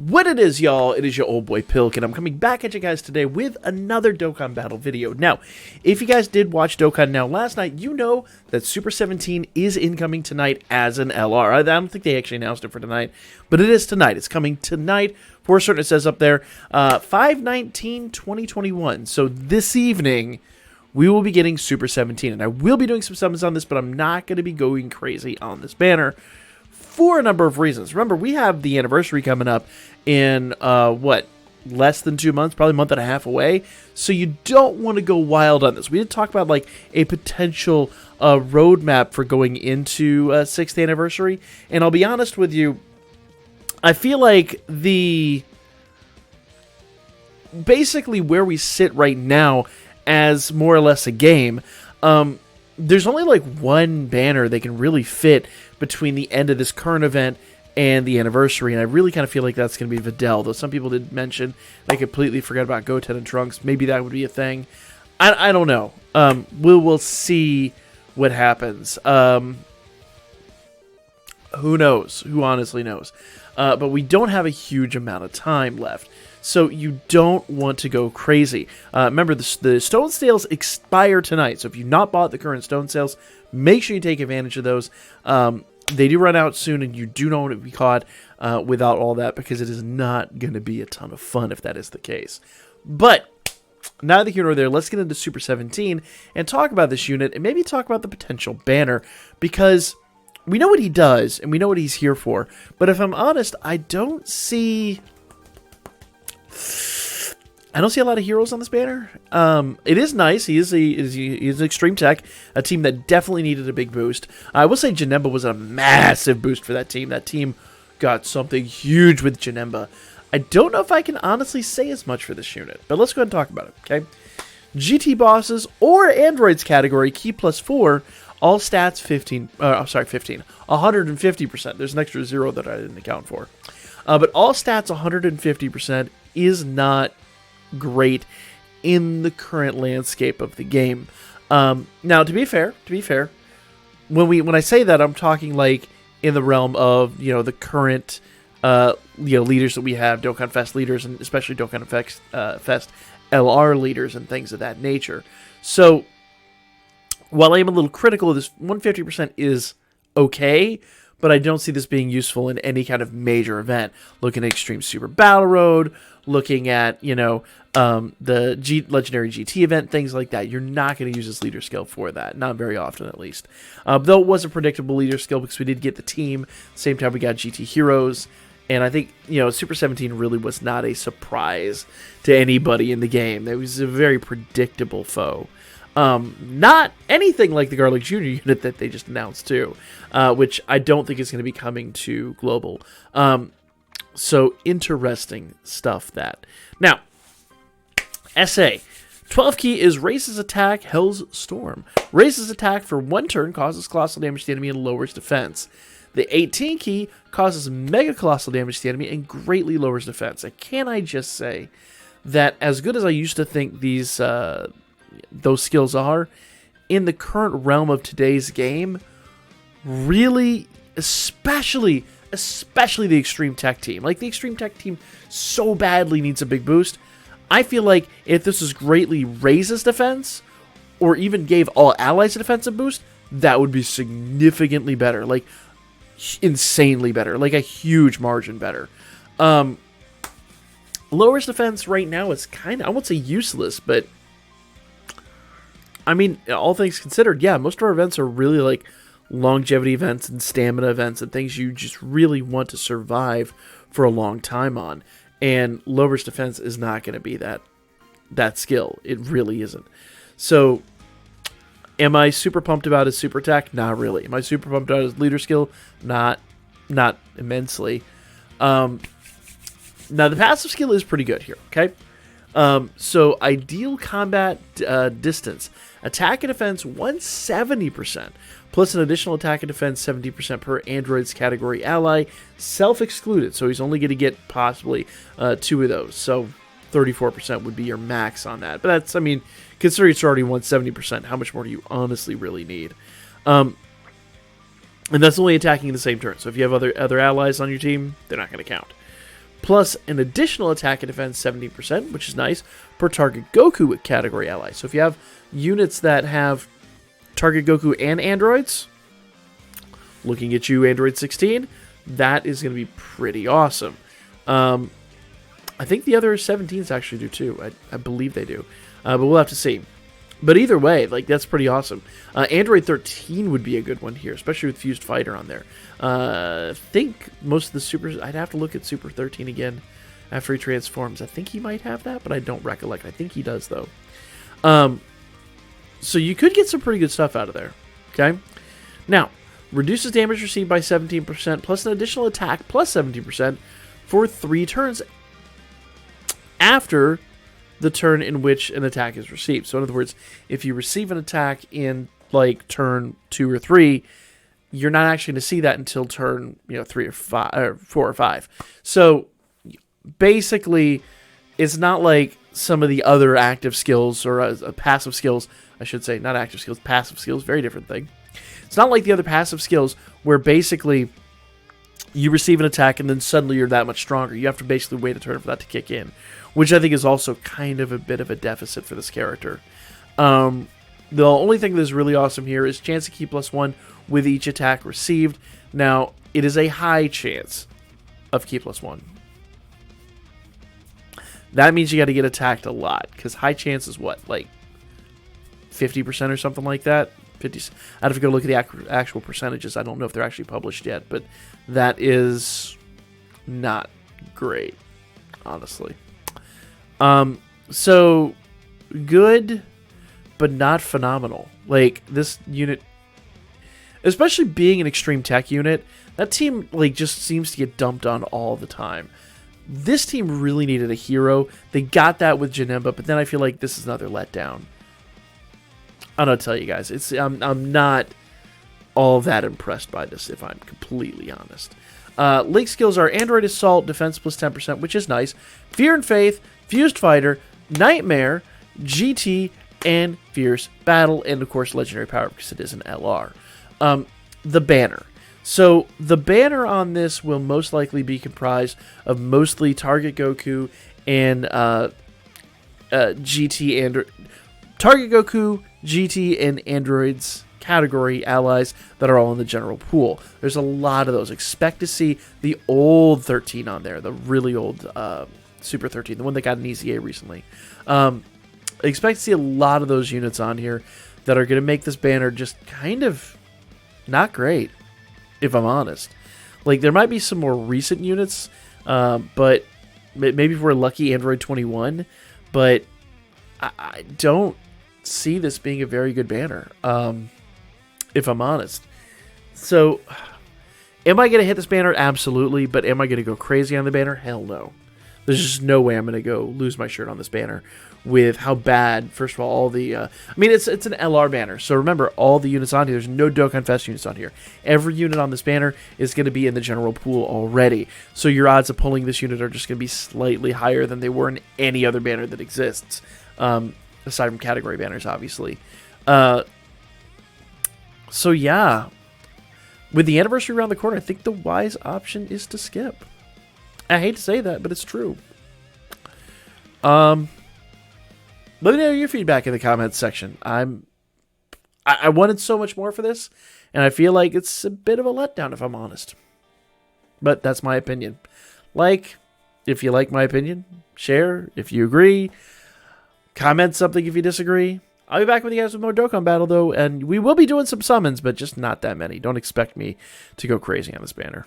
What it is, y'all, it is your old boy Pilk, and I'm coming back at you guys today with another Dokkan Battle video. Now, if you guys did watch Dokkan Now last night, you know that Super 17 is incoming tonight as an LR. I don't think they actually announced it for tonight, but it is tonight. It's coming tonight. For certain, it says up there, 5/19/2021. So this evening, we will be getting Super 17, and I will be doing some summons on this, but I'm not going to be going crazy on this banner for a number of reasons. Remember, we have the anniversary coming up in, less than 2 months, probably a month and a half away, so you don't want to go wild on this. We did talk about, like, a potential roadmap for going into 6th anniversary, and I'll be honest with you, I feel like basically where we sit right now as more or less a game, there's only like one banner they can really fit between the end of this current event and the anniversary, and I really kind of feel like that's going to be Videl, though some people did mention they completely forgot about Goten and Trunks. Maybe that would be a thing. I don't know. We'll see what happens. Who knows? Who honestly knows? But we don't have a huge amount of time left, so you don't want to go crazy. Remember, the stone sales expire tonight, so if you've not bought the current stone sales, make sure you take advantage of those. They do run out soon, and you do not want to be caught without all that, because it is not going to be a ton of fun if that is the case. But neither here nor there, let's get into Super 17 and talk about this unit, and maybe talk about the potential banner, because we know what he does, and we know what he's here for. But if I'm honest, I don't see a lot of heroes on this banner. It is nice. He is an Extreme Tech, a team that definitely needed a big boost. I will say Janemba was a massive boost for that team. That team got something huge with Janemba. I don't know if I can honestly say as much for this unit, but let's go ahead and talk about it, okay? GT bosses or androids category, key +4, all stats 150%. There's an extra 0 that I didn't account for. But all stats 150% is not great in the current landscape of the game. Now, to be fair, when I say that, I'm talking like in the realm of, the current leaders that we have, Dokkan Fest leaders, and especially Dokkan Fest LR leaders and things of that nature. So while I am a little critical of this, 150% is okay, but I don't see this being useful in any kind of major event. Looking at Extreme Super Battle Road, looking at, the Legendary GT event, things like that. You're not going to use this leader skill for that. Not very often, at least. Though it was a predictable leader skill because we did get the team. Same time we got GT Heroes. And I think, Super 17 really was not a surprise to anybody in the game. It was a very predictable foe. Not anything like the Garlic Jr. unit that they just announced too, which I don't think is going to be coming to Global. So interesting stuff that. Now, SA. 12 key is raises attack, Hell's Storm. Raises attack for 1 turn, causes colossal damage to the enemy and lowers defense. The 18 key causes mega colossal damage to the enemy and greatly lowers defense. And can I just say that as good as I used to think those skills are, in the current realm of today's game, really, especially the Extreme Tech team. Like, the Extreme Tech team so badly needs a big boost. I feel like if this is greatly raises defense, or even gave all allies a defensive boost, that would be significantly better. Like, insanely better. Like, a huge margin better. Lowers defense right now is kind of, I won't say useless, but I mean, all things considered, yeah, most of our events are really like longevity events and stamina events and things you just really want to survive for a long time on. And lowers defense is not going to be that skill. It really isn't. So, am I super pumped about his super attack? Not really. Am I super pumped about his leader skill? Not immensely. Now, the passive skill is pretty good here, okay? So, ideal combat distance. Attack and defense 170%, plus an additional attack and defense 70% per android's category ally, self-excluded. So he's only going to get possibly 2 of those. So 34% would be your max on that. But that's, I mean, considering it's already 170%, how much more do you honestly really need? And that's only attacking in the same turn. So if you have other allies on your team, they're not going to count. plus an additional attack and defense 17%, which is nice, per target Goku category ally. So if you have units that have target Goku and androids, looking at you, Android 16, that is going to be pretty awesome. I think the other 17s actually do too. I believe they do. But we'll have to see. But either way, like, that's pretty awesome. Android 13 would be a good one here, especially with Fused Fighter on there. I think most of the Supers... I'd have to look at Super 13 again after he transforms. I think he might have that, but I don't recollect. I think he does, though. So you could get some pretty good stuff out of there. Okay? Now, reduces damage received by 17%, plus an additional attack plus 17% for 3 turns after the turn in which an attack is received. So in other words, if you receive an attack in like turn 2 or 3, you're not actually going to see that until turn 3 or 5 or 4 or 5. So basically, it's not like some of the other active skills or passive skills, I should say, not active skills, passive skills, very different thing. It's not like the other passive skills where basically you receive an attack and then suddenly you're that much stronger. You have to basically wait a turn for that to kick in, which I think is also kind of a bit of a deficit for this character. The only thing that's really awesome here is chance to keep +1 with each attack received. Now, it is a high chance of key +1. That means you got to get attacked a lot, because high chance is what, like 50% or something like that? 50. I'd have to go look at the actual percentages. I don't know if they're actually published yet, but that is not great, honestly. So good, but not phenomenal. Like, this unit, especially being an extreme tech unit, that team like just seems to get dumped on all the time. This team really needed a hero. They got that with Janemba, but then I feel like this is another letdown. I don't tell you guys, I'm not all that impressed by this, if I'm completely honest. Link skills are Android Assault, Defense plus 10%, which is nice. Fear and Faith, Fused Fighter, Nightmare, GT, and Fierce Battle, and of course Legendary Power because it is an LR. The banner. So the banner on this will most likely be comprised of mostly Target Goku and GT and Target Goku, GT, and Androids category allies that are all in the general pool. There's a lot of those. Expect to see the old 13 on there, the really old Super 13, the one that got an EZA recently. Expect to see a lot of those units on here that are going to make this banner just kind of not great, if I'm honest. Like, there might be some more recent units, but maybe if we're lucky, Android 21, but I don't see this being a very good banner, if I'm honest. So, am I going to hit this banner? Absolutely, but am I going to go crazy on the banner? Hell no. There's just no way I'm going to go lose my shirt on this banner with how bad, first of all the... I mean, it's an LR banner, so remember, all the units on here, there's no Dokkan Fest units on here. Every unit on this banner is going to be in the general pool already, so your odds of pulling this unit are just going to be slightly higher than they were in any other banner that exists, aside from category banners, obviously. So yeah, with the anniversary around the corner, I think the wise option is to skip. I hate to say that, but it's true. Let me know your feedback in the comments section. I wanted so much more for this, and I feel like it's a bit of a letdown, if I'm honest. But that's my opinion. Like, if you like my opinion, share if you agree, comment something if you disagree. I'll be back with you guys with more Dokkan Battle, though, and we will be doing some summons, but just not that many. Don't expect me to go crazy on this banner.